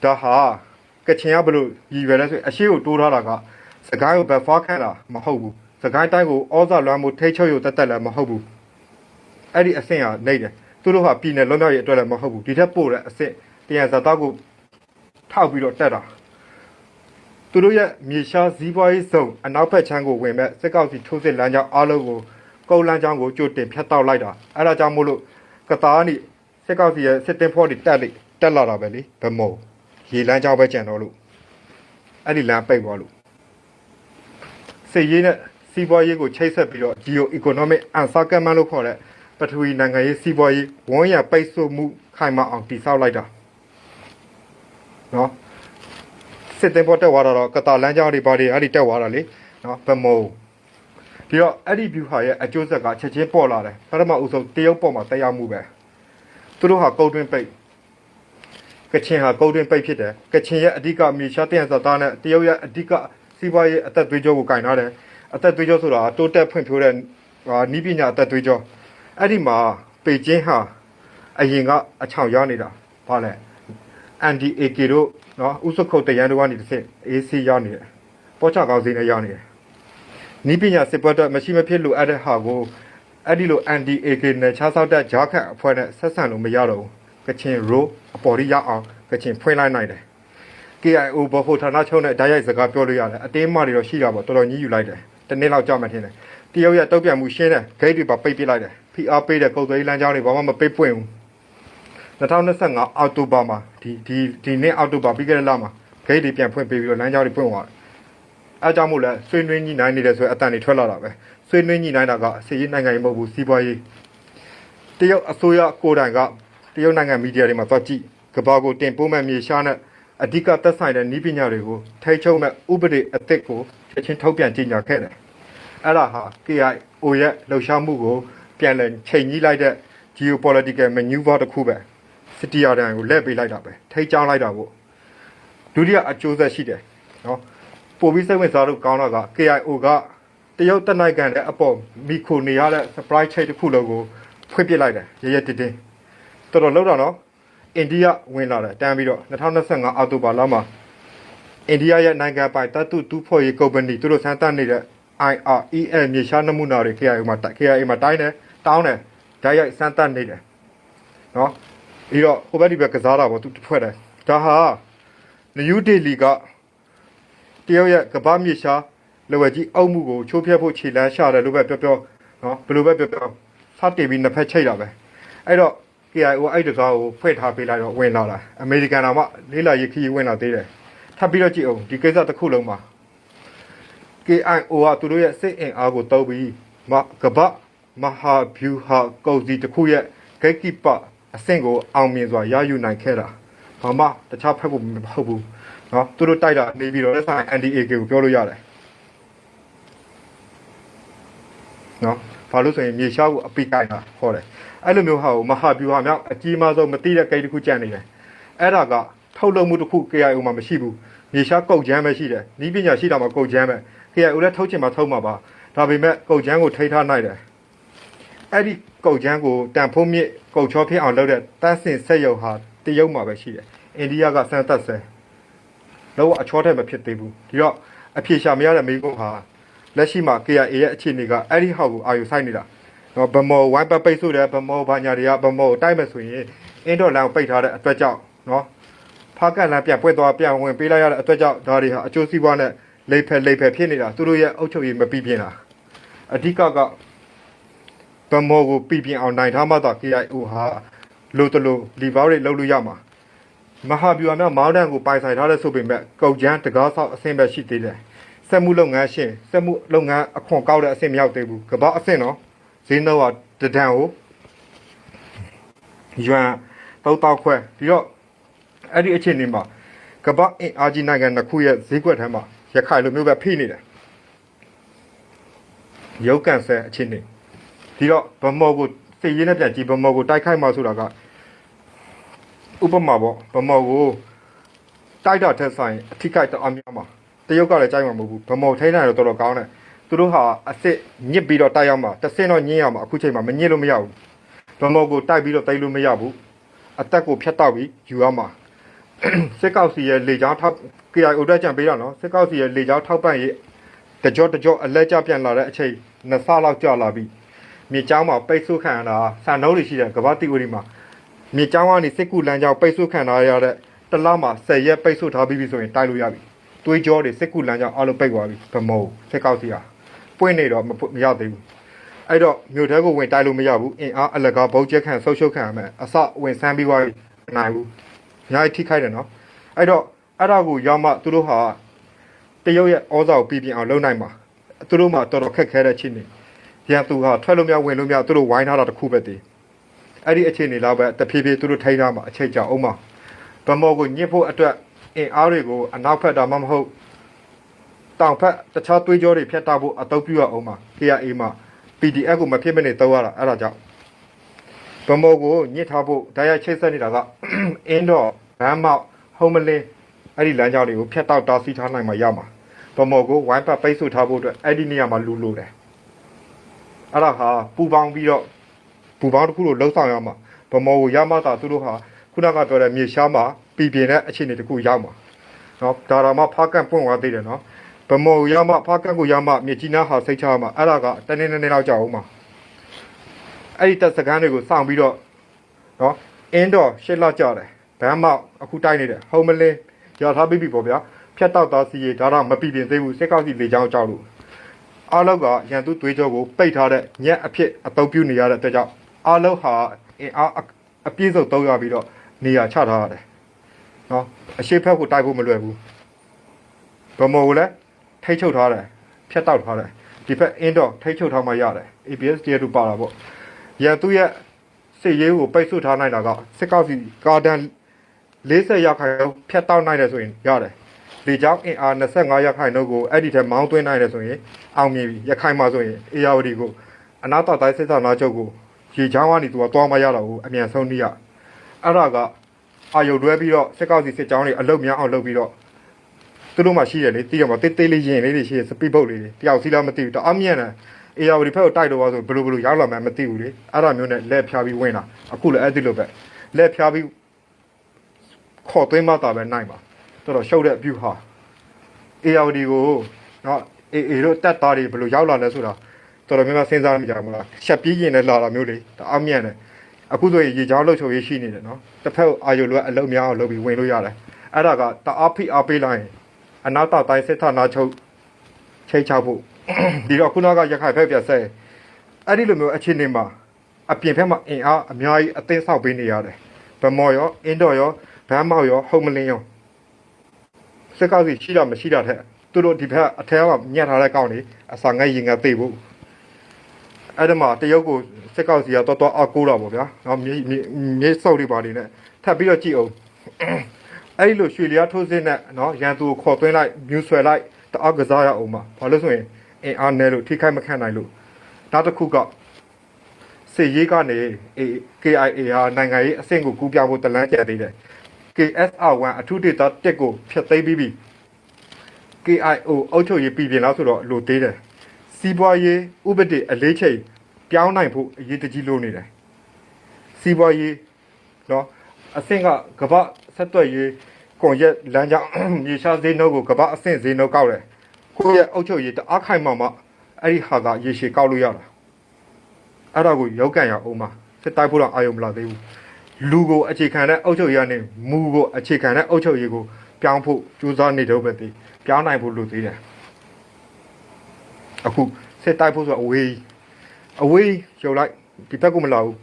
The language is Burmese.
ဒါဟာကချင်ကဘလို့ရည်ရွယ်လဲဆိုအရှိကိုတိုးထားတာကစကိုင်းကိုဘက်ဖားခန့်တာမဟုတ်ဘူးစကိုင်းတိုင်းကိုဩဇာလွှမ်းမှုထိတ်ချုပ်ရတက်လည်းမဟုတ်ဘူးအဲ့ဒီအဆင့်ဟာနေတယ်သူတို့ဟာပြည်နယ်လွတ်မြောက်ရေးအတွက်လည်းမဟုတ်ဘူးဒီထက်ပိုတဲ့အဆင့်တရားဇာတ်ကိုထောက်ပြီးတော့တက်တာသူတို့ရဲ့မြေရှားဇီးပွားရေးစုံအနောက်ဘက်ခြမ်းကိုဝင်မဲ့စစ်ကောက်စီထိုးစစ်လမ်းကြောင်းအားလုံးကိုကုန်းလမ်းကြောင်းကိုကြိုတင်ဖြတ်တောက်လိုက်တာအဲ့ဒါကြောင့်မို့လို့ကတားနီစစ်ကောက်စီရဲ့စစ်တင်ဖို့တွေတက်လာတာပဲလေဗမောရေလမ်းကြောင်းပဲကျန်တော့လို့အဲ့ဒီလမ်းပိတ်သွားလို့စစ်ရေးနဲ့စီးပွားရေးကိုချိတ်ဆက်ပြီးတော့ geo economic encirclement လို့ခေါ်တဲ့ပထဝီနိုင်ငံရေးစီးပွားရေးဝန်းရံပိတ်ဆို့မှုခိုင်မာအောင်တည်ဆောက်လိုက်တာနော်စစ်တင်ပေါ်တက်သွားတော့ကတာလမ်းကြောင်းတွေဘာတွေအဲ့ဒီတက်သွားတာလေနော်ဗမောဒီတော့အဲ့ဒီ view ဟာရဲ့အကျိုးဆက်ကချက်ချင်းပေါ်လာတယ်ပထမအဦးဆုံးတရုတ်ပေါ်မှာတက်ရောက်မှုပဲသူတို့ဟာကုတ်တွင်းပိတ်ကချင်ဟာကုတ်တွင်းပိတ်ဖြစ်တယ်ကချင်ရဲ့အဓိကမြေရှားတင်စသားနဲ့တရုတ်ရဲ့အဓိကစီးပွားရေးအသက်သွေးကြောကိုကင်ထားတယ်အသက်သွေးကြောဆိုတာတိုးတက်ဖွံ့ဖြိုးတဲ့နီးပညာအသက်သွေးကြောအဲ့ဒီမှာပေကျင်းဟာအရင်ကအချောင်ရနေတာဘာလဲ NDAK တို့နော်ဥစခုတ်တရန်တို့ကနေတစ်ဆင့် AC ရောက်နေတယ်ပေါ်ချကောင်းစင်းနဲ့ရောက်နေတယ်နီးပညာစစ်ပွဲတော့မရှိမဖြစ်လို့အဲ့တဲ့ဟာကိုအဲ့ဒီလို NDAK နဲ့ခြားဆောက်တဲ့ဂျားခတ်အဖွဲ့နဲ့ဆက်ဆံလို့မရတော့ဘူးကချင်ရိုးအပေါ်ကြီးရအောင်ကချင်ဖွင့်လိုက်နိုင်တယ် KIO ဘဖို့ဌာနချုပ်နဲ့ဓာတ်ရိုက်စကားပြောလို့ရတယ်အတင်းမတွေတော့ရှိတာပေါ့တော်တော်ညှိယူလိုက်တယ်တနေ့လောက်ကြာမှထင်တယ်တရုတ်ရဲ့တုတ်ပြန်မှုရှင်းတယ်ဂိတ်တွေပါပိတ်ပစ်လိုက်တယ် PR ပေးတဲ့ကုန်သွယ်ရေးလမ်းကြောင်းတွေဘာမှမပိတ်ပွင့်ဘူး2025အောက်တိုဘာမှာဒီနေ့အောက်တိုဘာပြီးခဲ့တဲ့လမှာဂိတ်တွေပြန်ဖွင့်ပေးပြီးတော့လမ်းကြောင်းတွေပွင့်သွားတယ်အဲကြောင့်မို့လဲဆွေးနွေးညှိနှိုင်းနေတယ်ဆိုရင်အတန်တွေထွက်လာတာပဲဆွေးနွေးညှိနှိုင်းတာကစီးရေးနိုင်ငံရေးမဟုတ်ဘူးစီးပွားရေးတရုတ်အစိုးရကိုယ်တိုင်ကတရုတ်နိုင်ငံမီဒီယာတွေမှာသွားကြည့်ကဘာကိုတင်ပို့မဲ့မြေရှားနဲ့အဓိကသက်ဆိုင်တဲ့နည်းပညာတွေကိုထိချုံမဲ့ဥပဒေအသစ်ကိုချက်ချင်းထုတ်ပြန်ကြေညာခဲ့တယ်အဲ့ဒါဟာ KIO ရဲ့လှုပ်ရှားမှုကိုပြန်လည်ချိန်ကြီးလိုက်တဲ့ geopolitical maneuver တစ်ခုပဲစစ်တီယာတန်ကိုလက်ပေးလိုက်တာပဲထိချောင်းလိုက်တာပေါ့ဒုတိယအကျိုးဆက်ရှိတယ်နော်ပိုပြီးစိတ်ဝင်စားလို့ကောင်းတာက KIO ကတရုတ်တနိုင်ငံတဲ့အပေါ်မီခိုနေရတဲ့ supply chain တစ်ခုလုံးကိုဖွင့်ပစ်လိုက်တယ်ရရတည်တော်တော်လောက်တာနော်အိန္ဒိယဝင်လာတယ်တန်းပြီးတော့2025အောက်တိုဘာလမှာအိန္ဒိယရဲ့နိုင်ငံပိုင်တတုတူဖို့ရေးကုမ္ပဏီသူတို့စမ်းသပ်နေတဲ့ IREL မြေရှားနမူနာတွေ KIA မှာတိုင်းတယ်တောင်းတယ်ဓာတ်ရိုက်စမ်းသပ်နေတယ်နော်ပြီးတော့ဟိုဘက်ဒီဘက်ကစားတာပေါ့သူဖွဲ့တယ်ဒါဟာနယူးဒေလီကတရုတ်ရဲ့ကမ္ဘာမြေရှားလက်ဝဲကြီးအုပ်မှုကိုချိုးဖျက်ဖို့ခြေလမ်းရှာတယ်လို့ပဲပြောနော်ဘယ်လိုပဲပြောစတင်ပြီးနှစ်ဖက်ချိတ်တာပဲအဲ့တော့ KIO အဲ့တကားကိုဖွဲ့ထားပေးလိုက်တော့ဝင်လာတာအမေရိကန်တော်မှလေးလာရေးခီးဝင်လာသေးတယ်ထပ်ပြီးတော့ကြည့်အောင်ဒီကိစ္စတစ်ခုလုံးမှာ KIO ကသူတို့ရဲ့စိတ်အင်အားကိုတောက်ပြီးကမ္ဘာမဟာဗျူဟာကုန်စီတစ်ခုရဲ့ gatekeeper အဆင့်ကိုအောင်မြင်စွာရယူနိုင်ခဲ့တာဘာမှတခြားဖက်ဖို့မဟုတ်ဘူးเนาะသူတို့တိုက်တာနေပြီးတော့လက်ဆိုင် NDAK ကိုပြောလို့ရတယ်เนาะဘာလို့ဆိုရင်မြေရှားကိုအပိကိုက်တာဟောတယ်အဲ့လိုမျိုးဟာကိုမဟာဗျူဟာမြောက်အကြီးမားဆုံးမတိတဲ့ဂိတ်တစ်ခုကျန်နေတယ်အဲ့ဒါကထုတ်လုပ်မှုတစ်ခု KIO မှာမရှိဘူးမြေရှားကုတ်ချမ်းပဲရှိတယ်နီးပညာရှိတာမှာကုတ်ချမ်းပဲ KIO လည်းထုတ်ချင်မှထုတ်မှာပါဒါပေမဲ့ကုတ်ချမ်းကိုထိထားနိုင်တယ်အဲ့ဒီကုတ်ချမ်းကိုတန်ဖိုးမြင့်ကုတ်ချောဖြစ်အောင်လုပ်တဲ့တန်းစင်ဆက်ရုံဟာတရုတ်မှာပဲရှိတယ်အိန္ဒိယကစမ်းသပ်ဆဲလောအချောထဲမဖြစ်သေးဘူးဒီတော့အဖြေရှာမရတဲ့မိကုန်းဟာလက်ရှိမှာ KIA ရဲ့အခြေအနေကအဲ့ဒီဟောက်ကိုအာရုံစိုက်နေတာဗမောဝိုင်းပတ်ပိတ်ဆို့တယ်ဗမောဘာညာတွေကဗမောတိုက်မယ်ဆိုရင်အင်ဒေါ်လန်ကိုပိတ်ထားတဲ့အတွက်ကြောင့်နော်ဖားကတ်လန်ပြန်ပွင့်သွားပြန်ဝင်ပေးလိုက်ရတဲ့အတွက်ကြောင့်ဒါတွေဟာအကျိုးစီးပွားနဲ့လိပ်ဖက်ဖြစ်နေတာသူတို့ရဲ့အုပ်ချုပ်ရေးမပြီးပြင်းတာအဓိကဗမောကိုပြီးပြင်းအောင်နိုင်ထားမှသာ KIO ဟာလို့တလို့လီဘောက်တွေလှုပ်လို့ရမှာမဟာဗျူဟာများမောင်းတန်းကိုပိုင်ဆိုင်ထားတဲ့ဆိုပေမဲ့ကုတ်ချမ်းတကားဆောက်အဆင့်ပဲရှိသေးတယ်စက်မှုလုပ်ငန်းရှင်စက်မှုလုပ်ငန်းအခွန်ကောက်တဲ့အဆင့်မရောက်သေးဘူးကမ္ဘာအဆင့်နော်ဈေးနှုန်းကတဒံကိုယွမ်3000ခွဲပြီးတော့အဲ့ဒီအခြေအနေမှာကမ္ဘာအင်အားကြီးနိုင်ငံတစ်ခုရဲ့ဈေးကွက်ထဲမှာရခိုင်လိုမျိုးပဲဖိနေတယ်ရုပ်ကန်ဆဲအခြေအနေဒီတော့ဗမောကိုစိတ်ရင်းနဲ့ပြန်ကြည့်ဗမောကိုတိုက်ခိုက်မှဆိုတာကဥပမာပေါ့ဗမောကိုတိုက်တာထက်ဆိုင်အထိခိုက်တော့အများမှာတရုတ်ကလည်းကြိုက်မှာမဟုတ်ဘူးဗမောထိန်းနိုင်တော့တော်တော်ကောင်းတယ်သူတို့ဟာအစ်စ်ညစ်ပြီးတော့တိုက်ရမှာတစ်စင်းတော့ညင်းရမှာအခုချိန်မှာမညစ်လို့မရဘူးဗမောကိုတိုက်ပြီးတော့တိုက်လို့မရဘူးအသက်ကိုဖျက်တောက်ပြီးယူရမှာ စစ်ကောက်စီရဲ့လေကြောင်းထောက် KIO တက်ကြံပေးတာနော်စစ်ကောက်စီရဲ့လေကြောင်းထောက်ပံ့ရေးတကြောအလက်ကျပြန်လာတဲ့အချိန်နှစ်ဆလောက်ကြာလာပြီမြေကျောင်းမှာပိတ်ဆို့ခံရတာစံနှုန်းတွေရှိတဲ့ကမ္ဘာတိဝရီမှာမြေကျောင်းကနေစစ်ကူလမ်းကြောင်းပိတ်ဆို့ခံရတဲ့တလမှာ10ရက်ပိတ်ဆို့ထားပြီးပြီဆိုရင်တိုက်လို့ရပြီတွေးကြောတွေစစ်ကူလမ်းကြောင်းအားလုံးပိတ်သွားပြီဗမောစစ်ကောက်စီဟာပွင့်နေတော့မရသေးဘူးအဲ့တော့မြို့ထဲကိုဝင်တိုက်လို့မရဘူးအင်အားအလကားဘုတ်ချက်ခံဆုပ်ရှုပ်ခံရမယ်အစဝင်ဆန်းပြီးသွားပြီနိုင်ဘူးအများကြီးထိခိုက်တယ်နော်အဲ့တော့အဲ့ဒါကိုရောက်မှသူတို့ဟာတရုတ်ရဲ့ဩဇာကိုပြည်ပြင်းအောင်လုပ်နိုင်မှာသူတို့မှတော်တော်ခက်ခဲတဲ့အခြေအနေရန်သူဟာထွက်လို့မရဝင်လို့မရသူတို့ဝိုင်းထားတာတစ်ခုပဲတည်အဲ့ဒီအခြေအနေလောက်ပဲတဖြည်းဖြည်းသူတို့ထိန်းထားမှာအချိန်ကြာအောင်မှာဗမော်ကိုညှစ်ဖို့အတွက်အင်အားတွေကိုအနောက်ဖက်တာမှမဟုတ်တောင်ဖက်တခြားသွေးကြောတွေဖျက်တာဖို့အတော့ပြုရအောင်မှာ KIA မှာ PDF ကိုမဖြစ်မနေတောက်ရတာအဲ့ဒါကြောင့်ဗမော်ကိုညှစ်ထားဖို့တရားချိတ်ဆက်နေတာကအင်းတော့ဗမ်းမောက်ဟုံးမလင်းအဲ့ဒီလမ်းကြောင်းတွေကိုဖျက်တောက်တားဆီးထားနိုင်မှာရမှာဗမော်ကိုဝိုင်းပတ်ပိတ်ဆို့ထားဖို့အတွက်အဲ့ဒီနေရာမှာလူလိုတယ်အဲ့ဒါဟာပူပေါင်းပြီးတော့ပူပေါင်းတစ်ခုလိုလှုပ်ဆောင်ရမှာဗမော်ကိုရမှသာသူတို့ဟာခုနကပြောတဲ့မြေရှားမှာပြည်ပြင်းတဲ့အခြေအနေတစ်ခုရောက်မှာနော်ဒါတော့မှဖားကန့်ပွင့်သွားသေးတယ်နော်ဗမော်ကိုရမှဖားကန့်ကိုရမှမြေကြီးနားဟာစိတ်ချမှာအဲ့ဒါကတနေ့နေ့လောက်ကြာအောင်မှာအဲ့ဒီတက်စကန်းတွေကိုစောင့်ပြီးတော့နော်အင်းတော့ရှစ်လကြာတယ်ဗမ်းမောက်အခုတိုက်နေတယ်ဟုံးမလင်းရထားပြီးပြီပေါ့ဗျာဖြတ်တောက်သားစီရီဒါတော့မပြည်ပြင်းသေးဘူးစစ်ကောက်စီလေချောင်းကြောက်လို့အားလောက်ကရန်သူသွေးကြောကိုပိတ်ထားတဲ့ညက်အဖြစ်အတုပ်ပြုနေရတဲ့အတွက်ကြောင့်အားလောက်ဟာအင်အားအပြည့်စုံသုံးရပြီးတော့နေရာချထားရတယ်နော်အရှိဖက်ကိုတိုက်ဖို့မလွယ်ဘူးဗမော်ကိုလည်းထိတ်ချုပ်ထားတယ်ဖြတ်တောက်ထားတယ်ဒီဖက်အင်းတော့ထိတ်ချုပ်ထားမှရတယ် ABS တရတူပါတာပေါ့ရန်သူရဲ့စစ်ရေးကိုပိတ်ဆို့ထားနိုင်တာကစစ်ကောက်စီကာဒန်40ရာခိုင်နှုန်းဖြတ်တောက်နိုင်တယ်ဆိုရင်ရတယ်လေကြောင်းအင်အား25ရာခိုင်နှုန်းကိုအဲ့ဒီထဲမောင်းသွင်းနိုင်တယ်ဆိုရင်အောင်မြင်ပြီရခိုင်မှာဆိုရင်အေယာဝတီကိုအနာတော်တိုင်းစစ်သားနာချုပ်ကိုရေချောင်းကနေသူကသွားမရတော့ဘူးအမြန်ဆုံးနည်းရအဲ့ဒါကအာယုတ်တွဲပြီးတော့စစ်ကောက်စီစစ်ကြောင်းတွေအလုတ်များအောင်လုပ်ပြီးတော့သူတို့မှရှိတယ်လေတီးရမှာတေးသေးလေးရင်လေးတွေရှိရစပီဘုတ်လေးတွေတယောက်စီလားမသိဘူးတအားမြင့်တယ်အေယာဝတီဖက်ကိုတိုက်တော့ဆိုဘယ်လိုရောက်လာမှန်းမသိဘူးလေအဲ့ဒါမျိုးနဲ့လက်ဖြားပြီးဝင်လာအခုလည်းအဲ့ဒီလိုပဲလက်ဖြားပြီးခေါ်သွင်းမှတာပဲနိုင်ပါတော်တော်ရှုပ်တဲ့အပြုဟာအေယာဝတီကိုနော်အေတို့တက်သားတွေဘယ်လိုရောက်လာလဲဆိုတာတော်တော်များများစဉ်းစားမိကြမလားချက်ပြီးရင်လည်းလာတာမျိုးလေတအားမြင့်တယ်အခုဆိုရင်ရေချောင်းလှုပ်ချုံရေးရှိနေတယ်နော်တစ်ဖက်အာယုလွဲအလုံးများအောင်လုပ်ပြီးဝင်လို့ရတယ်အဲ့ဒါကတအားဖိအားပေးလိုက်ရင်အနောက်တောက်တိုင်းစစ်ဌာနချုပ်ချိတ်ချဖို့ဒီတော့ခုနကရခိုင်ဖက်ပြဆက်အဲ့ဒီလိုမျိုးအခြေအနေမှာအပြင်ဖက်မှာအင်အားအများကြီးအသင်းဆောက်ပေးနေရတယ်ဗမော်ရောအင်းတော်ရောဗမ်းမောက်ရောဟုံးမလင်းရောစစ်ကောက်စီရှိတာမရှိတာတဲ့သူတို့ဒီဖက်အထဲမှာညှက်ထားတဲ့ကောင်းလေးအစာငတ်ရင်ငတ်သိဖို့အဲ့ဒါမှတရုတ်ကိုစစ်ကောက်စီကတော်အကူတာပေါ့ဗျာနော်မြေစုပ်တွေပါနေနဲ့ထပ်ပြီးတော့ကြည့်အောင်အဲ့ဒီလိုရွှေလျားထိုးစစ်နဲ့နော်ရန်သူကိုခေါ်သွင်းလိုက်မြူဆွဲလိုက်တအားကစားရအောင်ပါဘာလို့ဆိုရင်အင်အားနယ်လို့ထိခိုက်မခံနိုင်လို့နောက်တစ်ခုကစစ်ရေးကနေ KIA ဟာနိုင်ငံရေးအဆင့်ကိုကူးပြောင်းဖို့တလန်းကျက်သေးတယ် KSR1 အထူးဒေသတက်ကိုဖျက်သိမ်းပြီးပြီ KIO အုပ်ချုပ်ရေးပြည်ပြင်လောက်ဆိုတော့လိုသေးတယ်စီးပွားရေးဥပဒေအလေးချိန်ပြောင်းနိုင်ဖို့အရေးတကြီးလိုနေတယ်စီးပွားရေးနော်အဆင့်ကကမ္ဘာဆက်သွယ်ရေးကွန်ရက်လမ်းကြောင်းမြေရှားဈေးနှုန်းကိုကမ္ဘာအဆင့်ဈေးနှုန်းကောက်တယ်ကိုယ့်ရဲ့အုပ်ချုပ်ရေးတအားခိုင်မာမှအဲ့ဒီဟာကရေရှည်ကောက်လို့ရတာအဲ့ဒါကိုရောက်ကန်ရအောင်ပါစစ်တိုက်ဖို့တော့အာရုံမလာသေးဘူးလူကိုအခြေခံတဲ့အုပ်ချုပ်ရေးကနေမူကိုအခြေခံတဲ့အုပ်ချုပ်ရေးကိုပြောင်းဖို့ကြိုးစားနေတော့ပဲတည်ပြောင်းနိုင်ဖို့လိုသေးတယ်အခုစစ်တိုက်ဖို့ဆိုအဝေးရုပ်လိုက်ဒီဘက်ကမလာဘူး